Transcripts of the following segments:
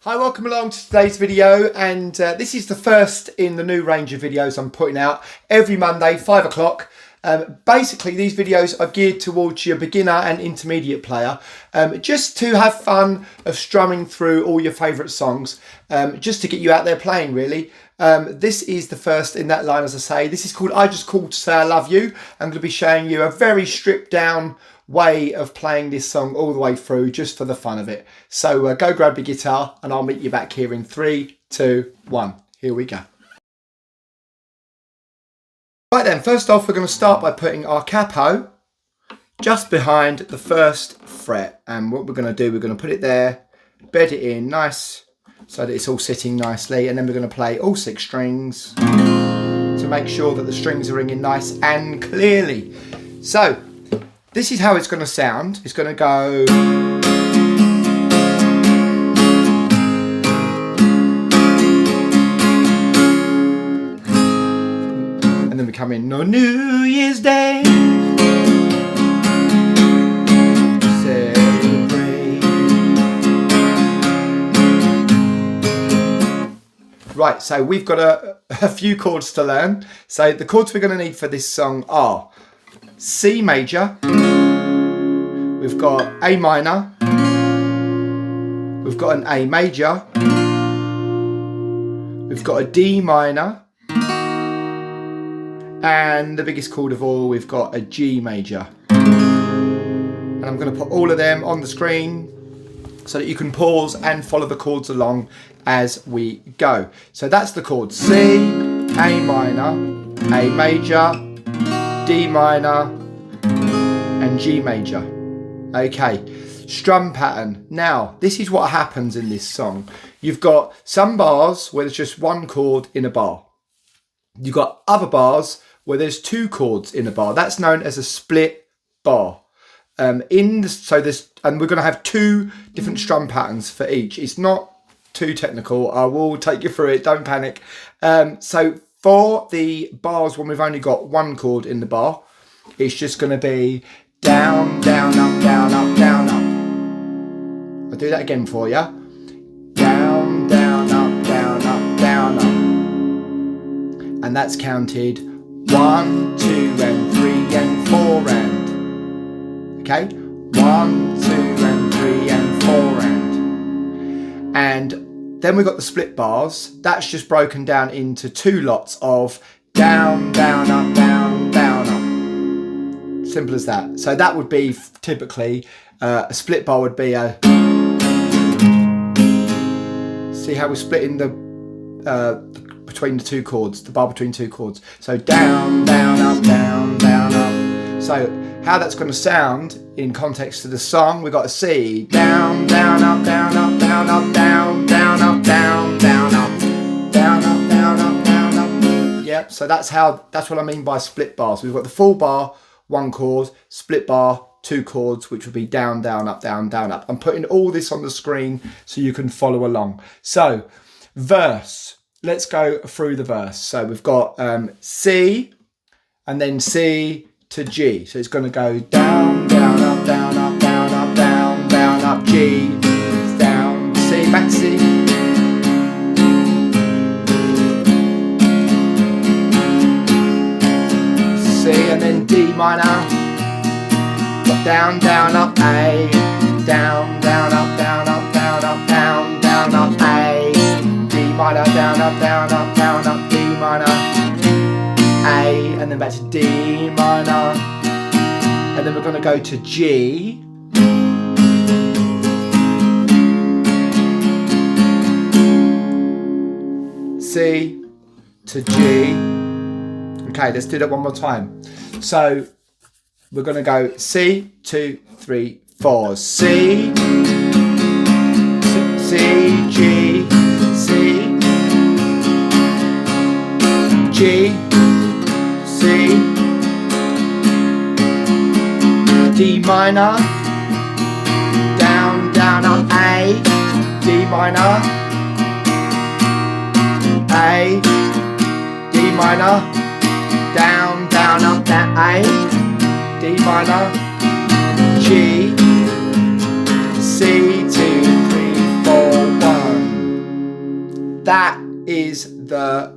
Hi, welcome along to today's video, and this is the first in the new range of videos I'm putting out every Monday, 5 o'clock. Basically, these videos are geared towards your beginner and intermediate player, just to have fun of strumming through all your favourite songs, just to get you out there playing, really. This is the first in that line, as I say. This is called I Just Called to Say I Love You. I'm going to be showing you a very stripped down way of playing this song all the way through, just for the fun of it. So go grab your guitar and I'll meet you back here in 3, 2, 1. Here we go. Right then, first off we're going to start by putting our capo just behind the first fret, and what we're going to do, we're going to put it there, bed it in nice so that it's all sitting nicely, and then we're going to play all 6 strings to make sure that the strings are ringing nice and clearly. So this is how it's going to sound. It's going to go. And then we come in on New Year's Day. Celebrate. Right, so we've got a few chords to learn. So the chords we're going to need for this song are C major, we've got A minor, we've got an A major, we've got a D minor, and the biggest chord of all, we've got a G major. And I'm going to put all of them on the screen so that you can pause and follow the chords along as we go. So that's the chords: C, A minor, A major, D minor and G major. Okay, strum pattern. Now, this is what happens in this song. You've got some bars where there's just one chord in a bar. You've got other bars where there's 2 chords in a bar. That's known as a split bar. And we're going to have 2 different strum patterns for each. It's not too technical. I will take you through it. Don't panic. So for the bars when we've only got 1 chord in the bar, it's just going to be down, down, up, down, up, down, up. I'll do that again for you. Down, down, up, down, up, down, up. And that's counted 1, 2, and 3, and 4, and. Okay? 1, 2, and 3, and 4, and. And then we've got the split bars. That's just broken down into 2 lots of down, down, up, down, down, up. Simple as that. So that would be typically a split bar would be a. See how we're splitting the between the 2 chords, the bar between 2 chords. So down, down, up, down, down, up. So how that's going to sound in context to the song, we've got a C, down, down, up, down, up, down, up, down, down, up, down, down, up, down, up, down, up, down, up. Yep. So that's what I mean by split bars. We've got the full bar, 1 chord, split bar, 2 chords, which would be down, down, up, down, down, up. I'm putting all this on the screen so you can follow along. So verse. Let's go through the verse. So we've got C and then C to G. So it's going to go down, down, up, down, up, down, up, down, down, up, G, down, C, back C. C and then D minor. Down, down, up, A, down, down, up, down, up, down, up, down, down, up, A. Minor, down, up, down, up, down, up, D minor, A, and then back to D minor, and then we're going to go to G, C to G. Okay, let's do that one more time. So we're going to go C, 2, 3, 4, C, C, G, C, G, C, D minor, down, down, up, A, D minor, A, D minor, down, down, up, that A, D minor, G, C, 2, 3, 4, 1. that is the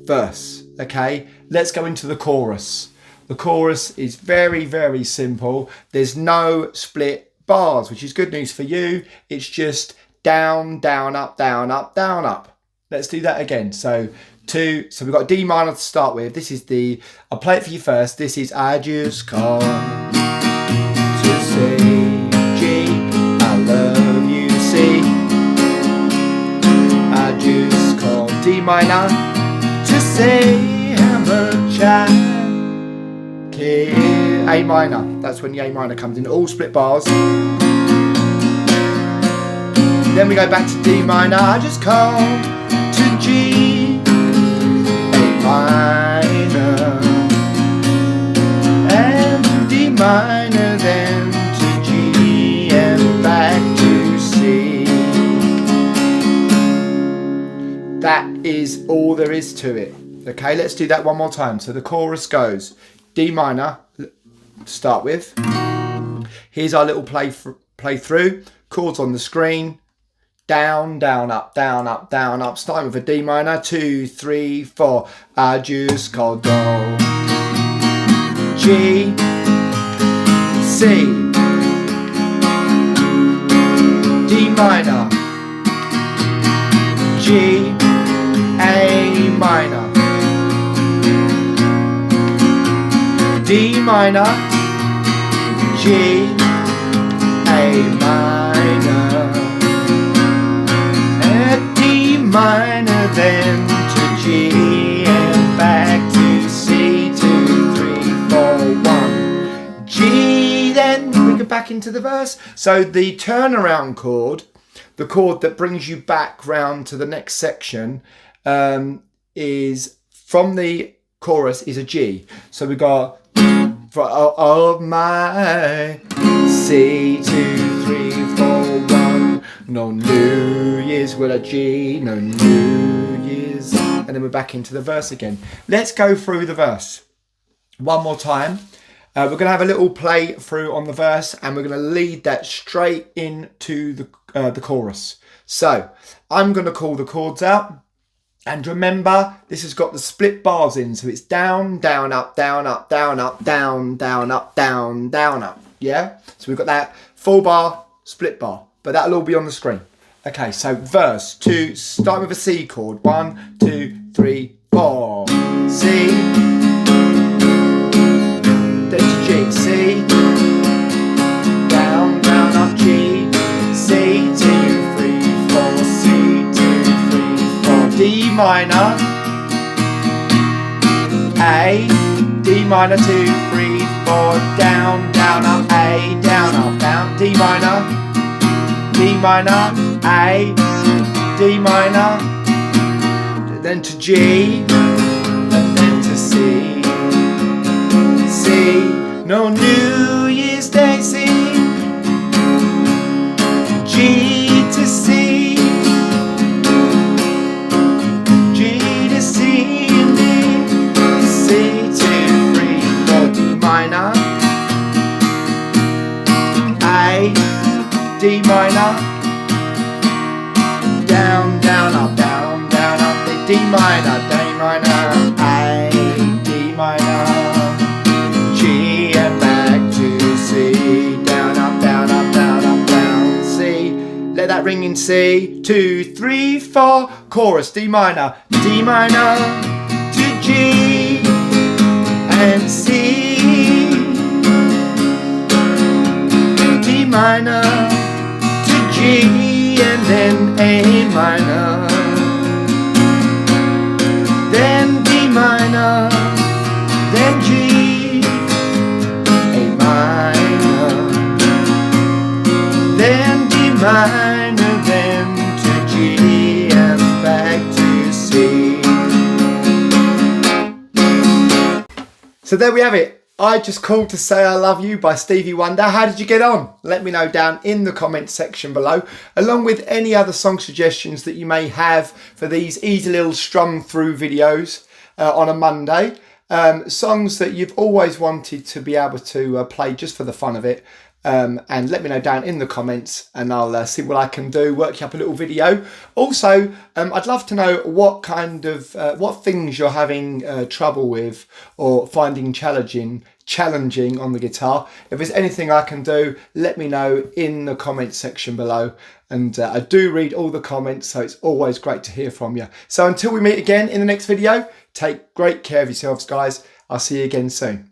verse, okay? Let's go into the chorus. The chorus is very, very simple. There's no split bars, which is good news for you. It's just down, down, up, down, up, down, up. Let's do that again. So we've got D minor to start with. This is I'll play it for you first. This is I just come to say G, I love you, C. I just call D minor to say how much I care. A minor, that's when the A minor comes in, all split bars. Then we go back to D minor, I just call to G, A minor, and D minor, then to G, and back to C. That is all there is to it. Okay, let's do that one more time. So the chorus goes D minor to start with. Here's our little play through. Chords on the screen. Down, down, up, down, up, down, up. Starting with a D minor. 2, 3, 4. I just called do, G, C, D minor, G, A minor, D minor, G, A minor, and D minor, then to G, and back to C, 2, 3, 4, 1, G, then we go back into the verse. So the turnaround chord, the chord that brings you back round to the next section, is from the chorus is a G. So we got of my C, 2, 3, 4, 1. No New Year's with a G, no New Year's. And then we're back into the verse again. Let's go through the verse one more time. We're going to have a little play through on the verse, and we're going to lead that straight into the chorus. So I'm going to call the chords out. And remember, this has got the split bars in, so it's down, down, up, down, up, down, up, down, down, up, down, down, up. Yeah? So we've got that full bar, split bar, but that'll all be on the screen. Okay, so verse 2, start with a C chord. 1, 2, 3, 4. C. Then to G. C. Down, down, up, G. C, 2, 3, 4. C, 2, 3, 4. D minor, A, D minor, 2, 3, 4, down, down, up, A, down, up, down, D minor, A, D minor, then to G, and then to C, C, no New Year's Day, C, G to C, D minor, down, down, up, down, down, up, D minor, A, D minor, G, and back to C, down, up, down, up, down, up, down, C. Let that ring in C, 2, 3, 4, chorus, D minor, to G, and C, D minor, G, and then A minor, then D minor, then G, A minor, then D minor, then to G, and back to C. So there we have it. I Just Called to Say I Love You by Stevie Wonder. How did you get on? Let me know down in the comments section below, along with any other song suggestions that you may have for these easy little strum through videos on a Monday. Songs that you've always wanted to be able to play just for the fun of it. and let me know down in the comments, and I'll see what I can do, work you up a little video. Also, I'd love to know what kind of what things you're having trouble with or finding challenging on the guitar. If there's anything I can do, let me know in the comments section below, and I do read all the comments, so it's always great to hear from you. So until we meet again in the next video, take great care of yourselves, guys. I'll see you again soon.